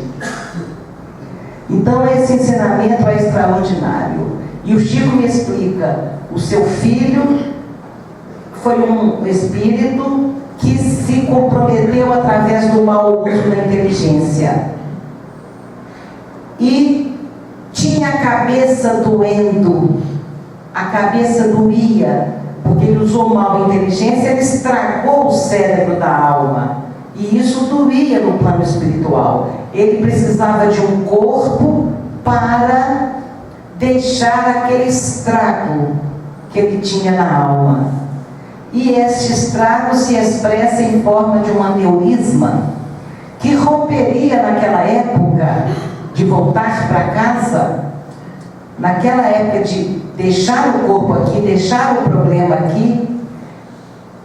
Então esse ensinamento é extraordinário. E o Chico me explica: o seu filho foi um espírito que se comprometeu através do mau uso da inteligência. E tinha a cabeça doendo, a cabeça doía, porque ele usou mal a inteligência, ele estragou o cérebro da alma. E isso doía no plano espiritual. Ele precisava de um corpo para deixar aquele estrago que ele tinha na alma. E este estrago se expressa em forma de um aneurisma que romperia naquela época de voltar para casa, naquela época de deixar o corpo aqui, deixar o problema aqui,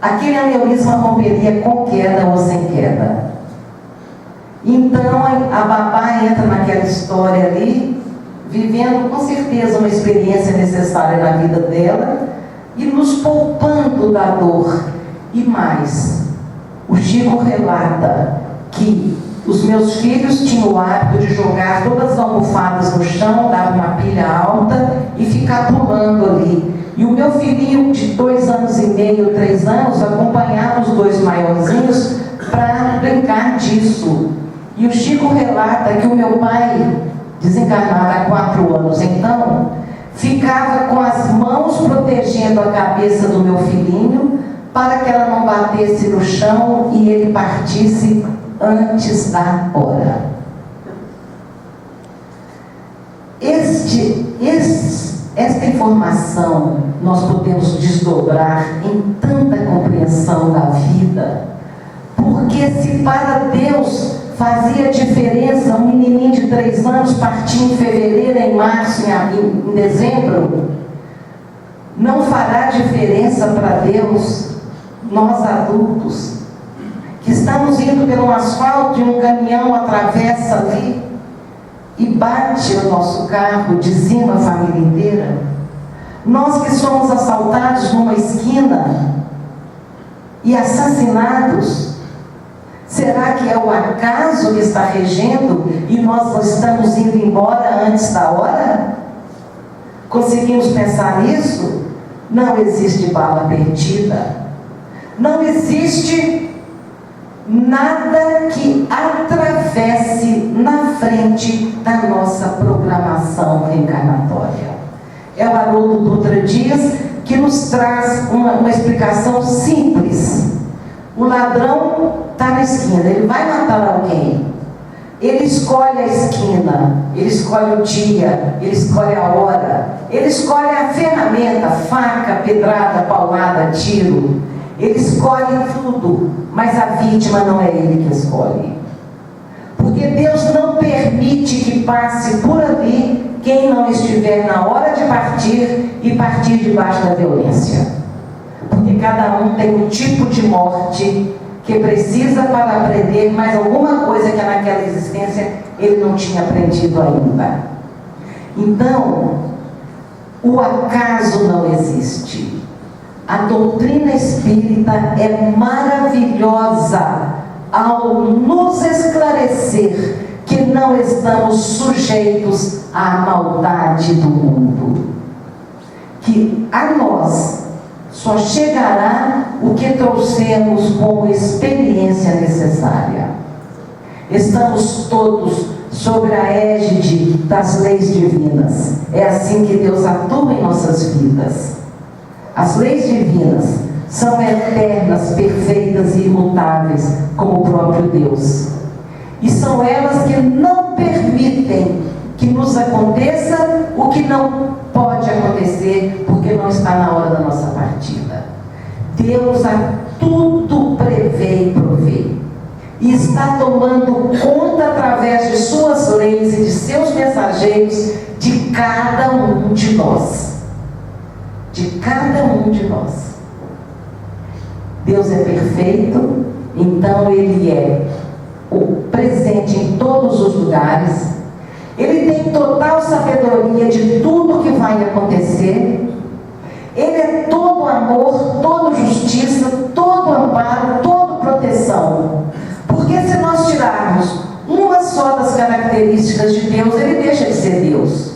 aquele aneurisma romperia com queda ou sem queda. Então a babá entra naquela história ali, vivendo com certeza uma experiência necessária na vida dela e nos poupando da dor. E mais, o Chico relata que os meus filhos tinham o hábito de jogar todas as almofadas no chão, dar uma pilha alta e ficar pulando ali. E o meu filhinho de 2 anos e meio, 3 anos, acompanhava os 2 maiorzinhos para brincar disso. E o Chico relata que o meu pai, desencarnado há 4 anos então, ficava com as mãos protegendo a cabeça do meu filhinho para que ela não batesse no chão e ele partisse antes da hora. Esta informação nós podemos desdobrar em tanta compreensão da vida, porque se para Deus fazia diferença um menininho de 3 anos partir em fevereiro, em março, em dezembro, não fará diferença para Deus, nós adultos, que estamos indo pelo asfalto e um caminhão atravessa ali e bate o nosso carro, dizima a família inteira. Nós que somos assaltados numa esquina e assassinados, será que é o acaso que está regendo e nós estamos indo embora antes da hora? Conseguimos pensar nisso? Não existe bala perdida. Não existe nada que atravesse na frente da nossa programação reencarnatória. É o Haroldo Dutra Dias que nos traz uma explicação simples. O ladrão está na esquina, ele vai matar alguém. Ele escolhe a esquina, ele escolhe o dia, ele escolhe a hora, ele escolhe a ferramenta, faca, pedrada, paulada, tiro. Ele escolhe tudo, mas a vítima não é ele que escolhe. Porque Deus não permite que passe por ali quem não estiver na hora de partir e partir debaixo da violência. Porque cada um tem um tipo de morte que precisa para aprender mais alguma coisa que naquela existência ele não tinha aprendido ainda. Então, o acaso não existe. A doutrina espírita é maravilhosa ao nos esclarecer que não estamos sujeitos à maldade do mundo. Que a nós só chegará o que trouxemos como experiência necessária. Estamos todos sobre a égide das leis divinas. É assim que Deus atua em nossas vidas. As leis divinas são eternas, perfeitas e imutáveis, como o próprio Deus. E são elas que não permitem que nos aconteça o que não pode acontecer, porque não está na hora da nossa partida. Deus a tudo prevê e provê. E está tomando conta através de suas leis e de seus mensageiros de cada um de nós. De cada um de nós. Deus é perfeito, então Ele é o presente em todos os lugares. Ele tem total sabedoria de tudo que vai acontecer. Ele é todo amor, todo justiça, todo amparo, todo proteção. Porque se nós tirarmos uma só das características de Deus, Ele deixa de ser Deus.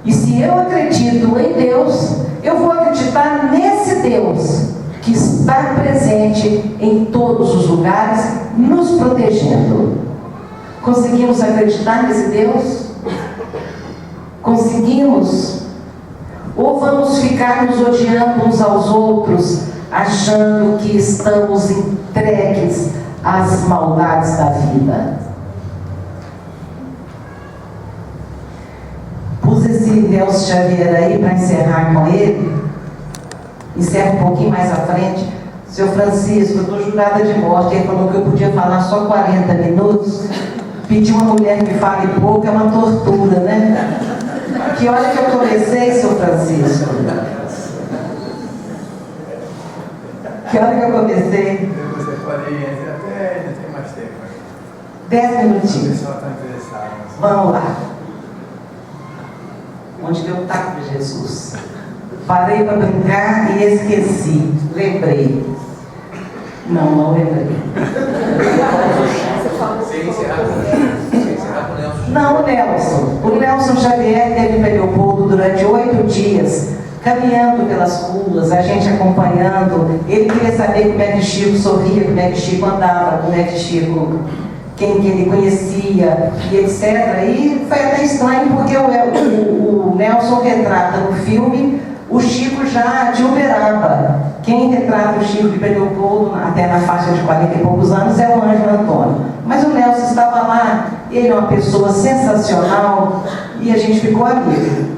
E se eu acredito em Deus, eu vou acreditar nesse Deus que está presente em todos os lugares, nos protegendo. Conseguimos acreditar nesse Deus? Conseguimos? Ou vamos ficar nos odiando uns aos outros, achando que estamos entregues às maldades da vida? Pus esse Nelson Xavier aí para encerrar com ele. Encerro um pouquinho mais à frente. Seu Francisco, eu estou jurada de morte. Ele falou que eu podia falar só 40 minutos. Pedir uma mulher que fale pouco é uma tortura, né? Que hora que eu comecei, seu Francisco? Que hora que eu comecei? Você pode até tem mais tempo. 10 O minutinhos. pessoal está interessado. Vamos lá. Onde deu o taco de Jesus? Parei para brincar e esqueci. Lembrei. Não lembrei. Sem encerrar com o Nelson. Não, Nelson. O Nelson Xavier teve em Leopoldo durante 8 dias, caminhando pelas ruas, a gente acompanhando. Ele queria saber como é que Chico sorria, como é que Chico andava, como é que Chico, quem que ele conhecia, e etc. E foi até estranho, porque o Nelson retrata no filme o Chico já de Uberaba. Quem retrata o Chico de Leopoldo, até na faixa de 40 e poucos anos, é o Ângelo Antônio. Mas o Nelson estava lá, ele é uma pessoa sensacional, e a gente ficou amigo.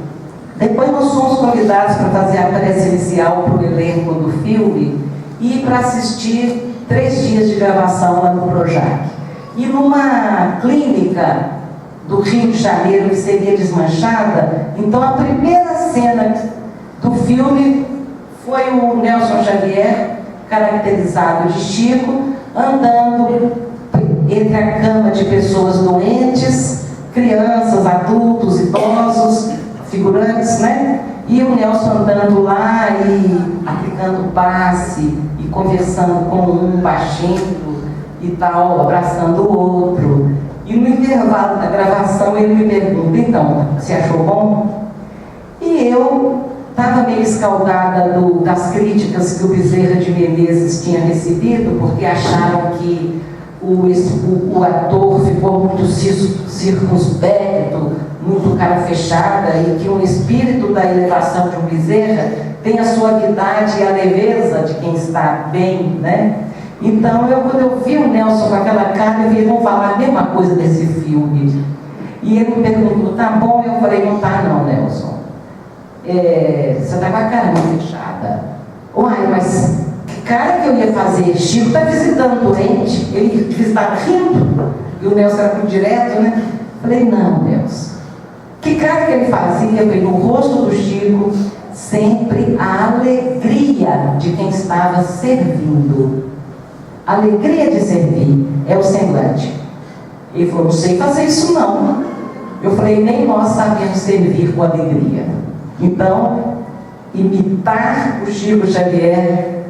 Depois nós fomos convidados para fazer a prece inicial para o elenco do filme e para assistir 3 dias de gravação lá no Projac. E numa clínica do Rio de Janeiro que seria desmanchada, então a primeira cena do filme foi o Nelson Xavier, caracterizado de Chico, andando entre a cama de pessoas doentes, crianças, adultos, idosos, figurantes, né? E o Nelson andando lá e aplicando passe e conversando com um, baixinho e tal, abraçando o outro. E no intervalo da gravação ele me pergunta: então, você achou bom? E eu estava meio escaldada das críticas que o Bezerra de Menezes tinha recebido, porque acharam que o ator ficou muito circunspecto, muito cara fechada, e que o espírito da elevação de um Bezerra tem a suavidade e a leveza de quem está bem, né? Então, quando eu vi o Nelson com aquela cara, eu vi, vão falar a mesma coisa desse filme. E ele me perguntou: tá bom? Eu falei: não tá não, Nelson. Você está com a cara muito fechada. Uai, mas que cara que eu ia fazer? Chico está visitando o doente, ele estava rindo, e o Nelson era muito direto, né? Falei: não, Nelson. Que cara que ele fazia? Eu falei: no rosto do Chico, sempre a alegria de quem estava servindo. A alegria de servir é o semblante. Ele falou: não sei fazer isso não. Eu falei: nem nós sabemos servir com alegria. Então, imitar o Chico Xavier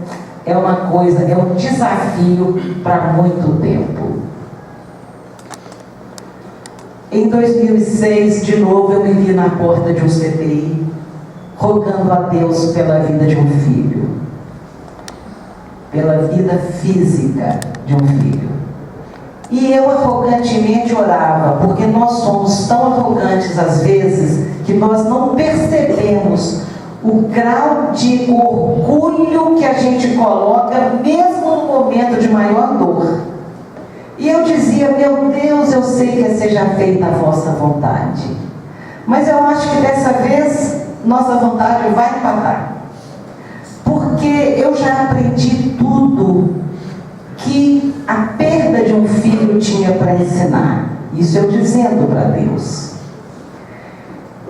é uma coisa, é um desafio para muito tempo. Em 2006, de novo, eu me vi na porta de um CTI, rogando a Deus pela vida de um filho, pela vida física de um filho. E eu arrogantemente orava, porque nós somos tão arrogantes às vezes, que nós não percebemos o grau de orgulho que a gente coloca, mesmo no momento de maior dor. E eu dizia: meu Deus, eu sei que seja feita a vossa vontade. Mas eu acho que dessa vez, nossa vontade vai empatar. Porque eu já aprendi tudo que a perda de um filho tinha para ensinar. Isso eu dizendo para Deus.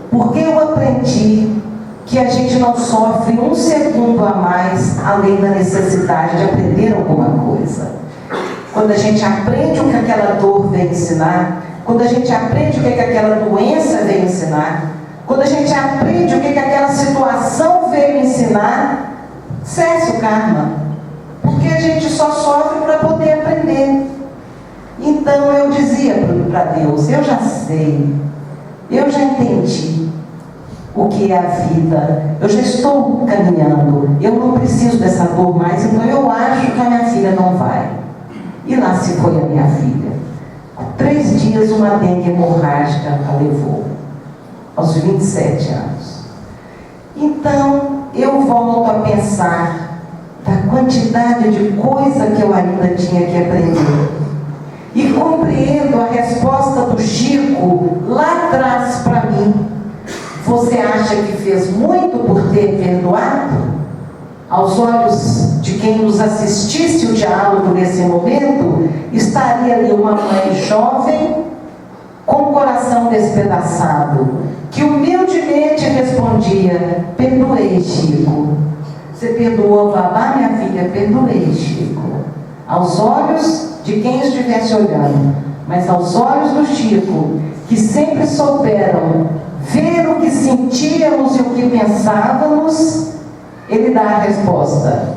Porque eu aprendi que a gente não sofre um segundo a mais, além da necessidade de aprender alguma coisa. Quando a gente aprende o que aquela dor vem ensinar, quando a gente aprende o que aquela doença vem ensinar, quando a gente aprende o que aquela situação veio ensinar, cesse o karma. Porque a gente só sofre para poder aprender. Então eu dizia para Deus: eu já sei, eu já entendi o que é a vida, eu já estou caminhando, eu não preciso dessa dor mais, então eu acho que a minha filha não vai. E lá se foi a minha filha. Com 3 dias, uma dengue hemorrágica a levou, aos 27 anos. Então eu volto a pensar da quantidade de coisa que eu ainda tinha que aprender. E compreendo a resposta do Chico lá atrás para mim: você acha que fez muito por ter perdoado? Aos olhos de quem nos assistisse o diálogo nesse momento, estaria ali uma mãe jovem com o coração despedaçado, que humildemente respondia: perdoei, Chico. Você perdoou, babá, minha filha? Perdoei, Chico. Aos olhos de quem estivesse olhando, mas aos olhos do Chico, que sempre souberam ver o que sentíamos e o que pensávamos, ele dá a resposta.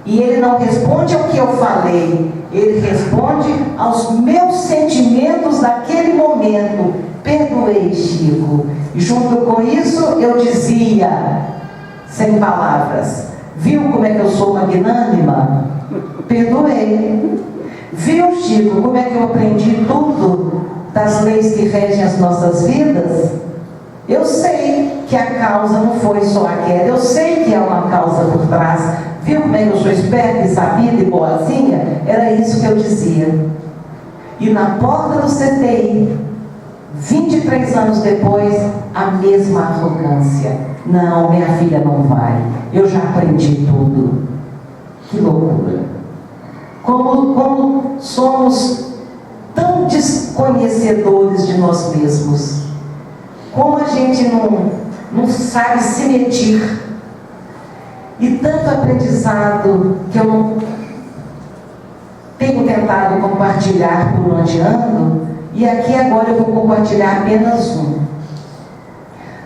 E ele não responde ao que eu falei, ele responde aos meus sentimentos daquele momento. Perdoei, Chico. E junto com isso eu dizia, sem palavras: viu como é que eu sou magnânima? Perdoei. Viu, Chico, como é que eu aprendi tudo das leis que regem as nossas vidas? Eu sei que a causa não foi só a queda, eu sei que há uma causa por trás. Viu como é que eu sou esperta e sabida e boazinha? Era isso que eu dizia. E na porta do CTI, 23 anos depois, a mesma arrogância: não, minha filha não vai, eu já aprendi tudo. Que loucura! Como somos tão desconhecedores de nós mesmos. Como a gente não sabe se medir. E tanto aprendizado que eu não tenho tentado compartilhar por onde ando, e aqui agora eu vou compartilhar apenas um.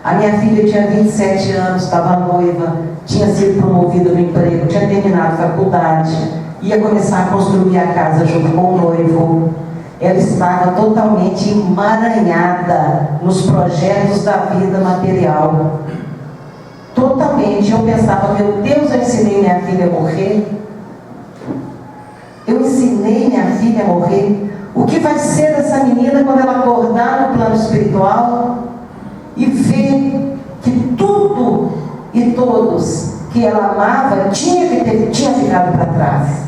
A minha filha tinha 27 anos, estava noiva, tinha sido promovida no emprego, tinha terminado a faculdade, ia começar a construir a casa junto com o noivo. Ela estava totalmente emaranhada nos projetos da vida material. Totalmente. Eu pensava: meu Deus, eu ensinei minha filha a morrer? Eu ensinei minha filha a morrer? O que vai ser dessa menina quando ela acordar no plano espiritual e ver que tudo e todos que ela amava tinha ficado para trás?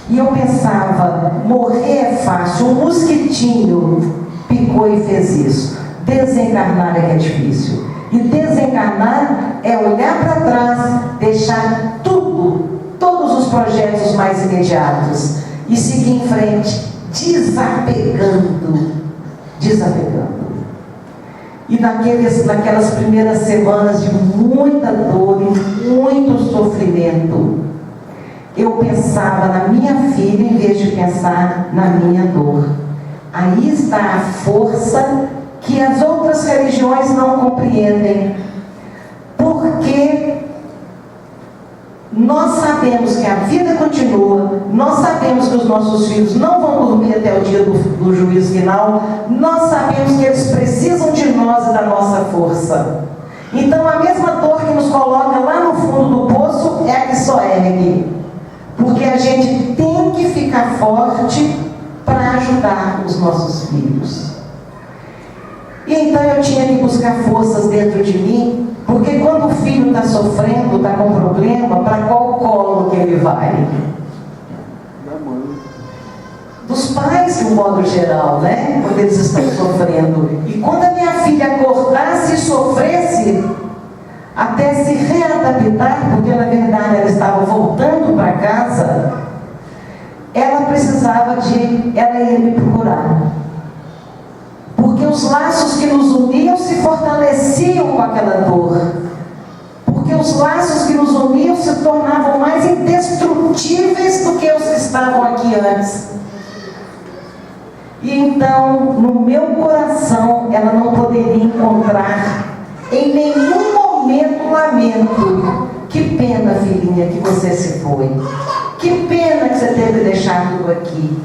E eu pensava: morrer é fácil, um mosquitinho picou e fez isso. Desencarnar é que é difícil. E desencarnar é olhar para trás, deixar todos os projetos mais imediatos e seguir em frente, desapegando. E naquelas primeiras semanas de muita dor e muito sofrimento, eu pensava na minha filha em vez de pensar na minha dor. Aí está a força que as outras religiões não compreendem. Porque nós sabemos que a vida continua, nós sabemos que os nossos filhos não vão dormir até o dia do juízo final, nós sabemos que eles precisam de nós e da nossa força. Então a mesma dor que nos coloca lá no fundo do poço é a que só ergue. Porque a gente tem que ficar forte para ajudar os nossos filhos. E então eu tinha que buscar forças dentro de mim, porque quando o filho está sofrendo, está com problema, para qual colo que ele vai? Da mãe. Dos pais, de um modo geral, né? Quando eles estão sofrendo. E quando a minha filha acordasse e sofresse, até se readaptar, porque na verdade ela estava voltando para casa, ela ia me procurar. Porque os laços que nos uniam se fortaleciam com aquela dor. Porque os laços que nos uniam se tornavam mais indestrutíveis do que os que estavam aqui antes. E então, no meu coração, ela não poderia encontrar em nenhum momento lamento. Que pena, filhinha, que você se foi. Que pena que você teve que deixar tudo aqui.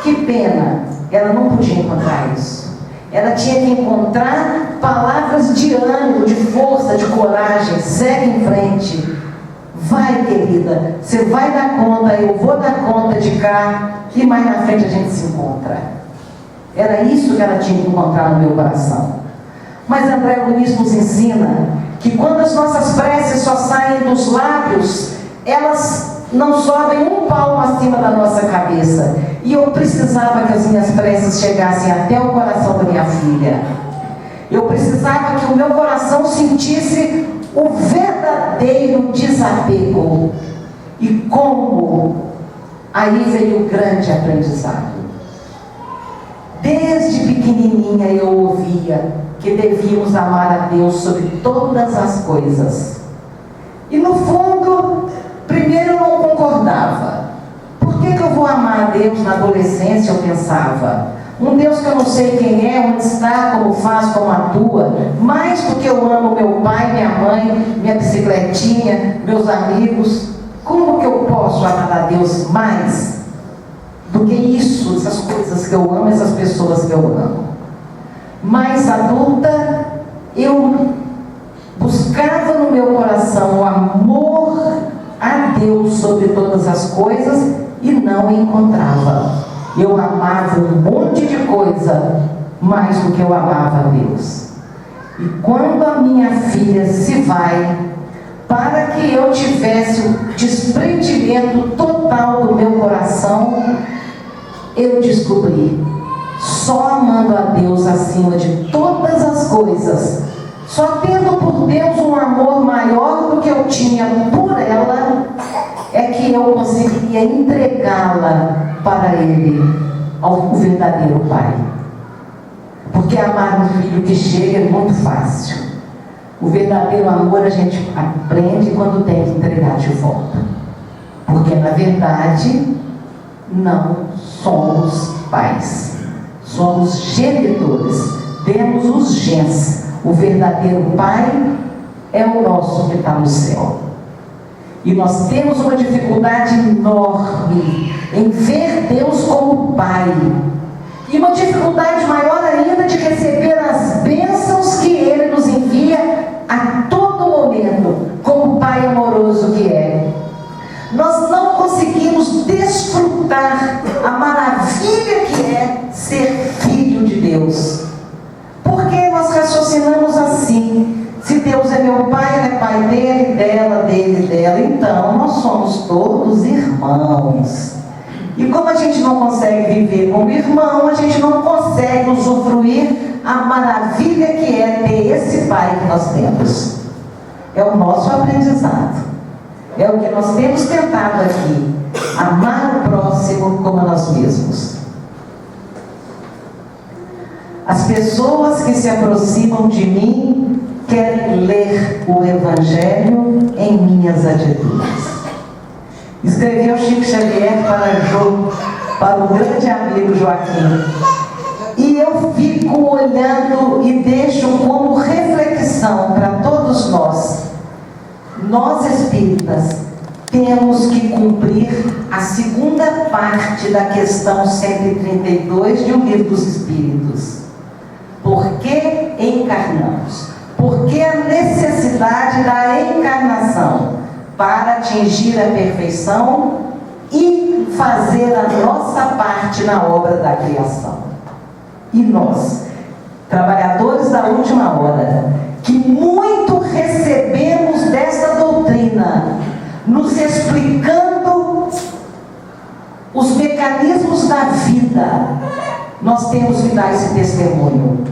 Que pena. Ela não podia encontrar isso. Ela tinha que encontrar palavras de ânimo, de força, de coragem. Segue em frente. Vai, querida, você vai dar conta, eu vou dar conta de cá, e mais na frente a gente se encontra. Era isso que ela tinha que encontrar no meu coração. Mas André Luiz nos ensina que quando as nossas preces só saem dos lábios, elas não sobem um palmo acima da nossa cabeça. E eu precisava que as minhas preces chegassem até o coração da minha filha. Eu precisava que o meu coração sentisse o verdadeiro desapego. E como? Aí veio o grande aprendizado. Desde pequenininha eu ouvia que devíamos amar a Deus sobre todas as coisas. E no fundo, primeiro eu não concordava. Por que eu vou amar a Deus? Na adolescência eu pensava. Um Deus que eu não sei quem é, onde está, como faz, como atua. Mais do que eu amo meu pai, minha mãe, minha bicicletinha, meus amigos. Como que eu posso amar a Deus mais do que isso, essas coisas que eu amo, essas pessoas que eu amo? Mais adulta, eu buscava no meu coração o amor a Deus sobre todas as coisas e não encontrava. Eu amava um monte de coisa mais do que eu amava a Deus. E quando a minha filha se vai, para que eu tivesse o desprendimento total do meu coração, eu descobri, só amando a Deus acima de todas as coisas, só tendo por Deus um amor maior do que eu tinha por ela, é que eu conseguiria entregá-la para Ele, ao verdadeiro Pai. Porque amar um filho que chega é muito fácil. O verdadeiro amor a gente aprende quando tem que entregar de volta. Porque na verdade, não somos pais. Somos genitores. Temos os gens. O verdadeiro Pai é o nosso que está no céu. E nós temos uma dificuldade enorme em ver Deus como Pai. E uma dificuldade maior ainda de receber as bênçãos que Ele nos envia a todo momento, como Pai amoroso que é. Nós não conseguimos desfrutar a maravilha que é ser filho de Deus. Porque nós raciocinamos assim: se Deus é meu pai, Ele é pai dele, dela, então nós somos todos irmãos. E como a gente não consegue viver como irmão, a gente não consegue usufruir a maravilha que é ter esse pai que nós temos. É o nosso aprendizado. É o que nós temos tentado aqui. Amar o próximo como a nós mesmos. As pessoas que se aproximam de mim querem ler o Evangelho em minhas atitudes. Escreveu Chico Xavier para o grande amigo Joaquim. E eu fico olhando e deixo como reflexão para todos nós. Nós espíritas temos que cumprir a segunda parte da questão 132 de O Livro dos Espíritos. Por que encarnamos? Por que a necessidade da encarnação? Para atingir a perfeição e fazer a nossa parte na obra da criação. E nós, trabalhadores da última hora, que muito recebemos desta doutrina, nos explicando os mecanismos da vida, nós temos que dar esse testemunho.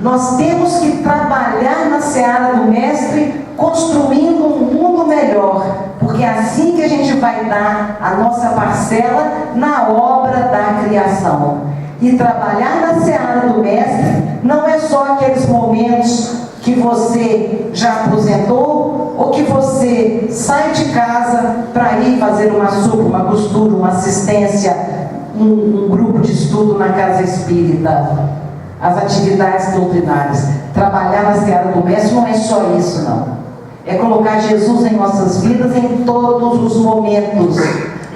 Nós temos que trabalhar na seara do Mestre, construindo um mundo melhor, porque é assim que a gente vai dar a nossa parcela na obra da criação. E trabalhar na seara do Mestre não é só aqueles momentos que você já aposentou ou que você sai de casa para ir fazer uma sopa, uma costura, uma assistência, um grupo de estudo na casa espírita, as atividades doutrinárias. Trabalhar na seara do Mestre não é só isso, não. É colocar Jesus em nossas vidas em todos os momentos,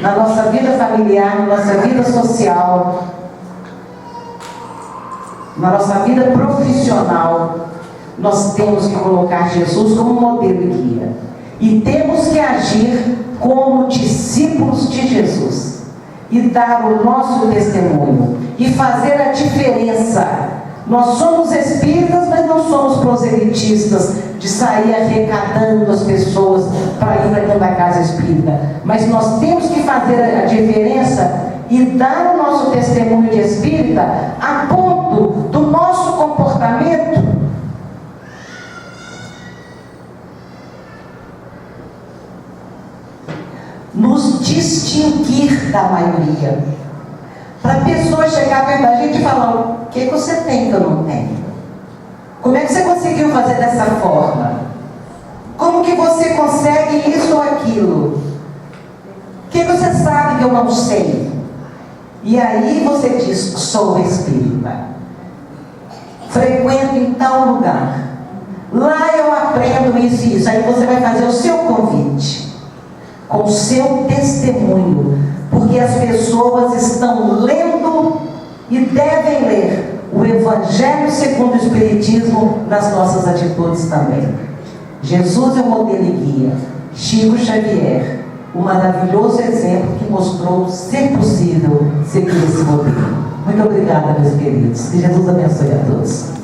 na nossa vida familiar, na nossa vida social, na nossa vida profissional. Nós temos que colocar Jesus como modelo e guia. E temos que agir como discípulos de Jesus. E dar o nosso testemunho. E fazer a diferença. Nós somos espíritas, mas não somos proselitistas de sair arrecadando as pessoas para ir para dentro da casa espírita. Mas nós temos que fazer a diferença e dar o nosso testemunho de espírita a ponto do nosso comportamento nos distinguir da maioria. Para a pessoa chegar perto da gente e falar: o que você tem que eu não tenho? Como é que você conseguiu fazer dessa forma? Como que você consegue isso ou aquilo? O que você sabe que eu não sei? E aí você diz: sou espírita, frequento em tal lugar, lá eu aprendo isso e isso. Aí você vai fazer o seu convite, com o seu testemunho, porque as pessoas estão lendo e devem ler o Evangelho segundo o Espiritismo nas nossas atitudes também. Jesus é o modelo e guia. Chico Xavier, um maravilhoso exemplo que mostrou ser possível seguir esse modelo. Muito obrigada, meus queridos. Que Jesus abençoe a todos.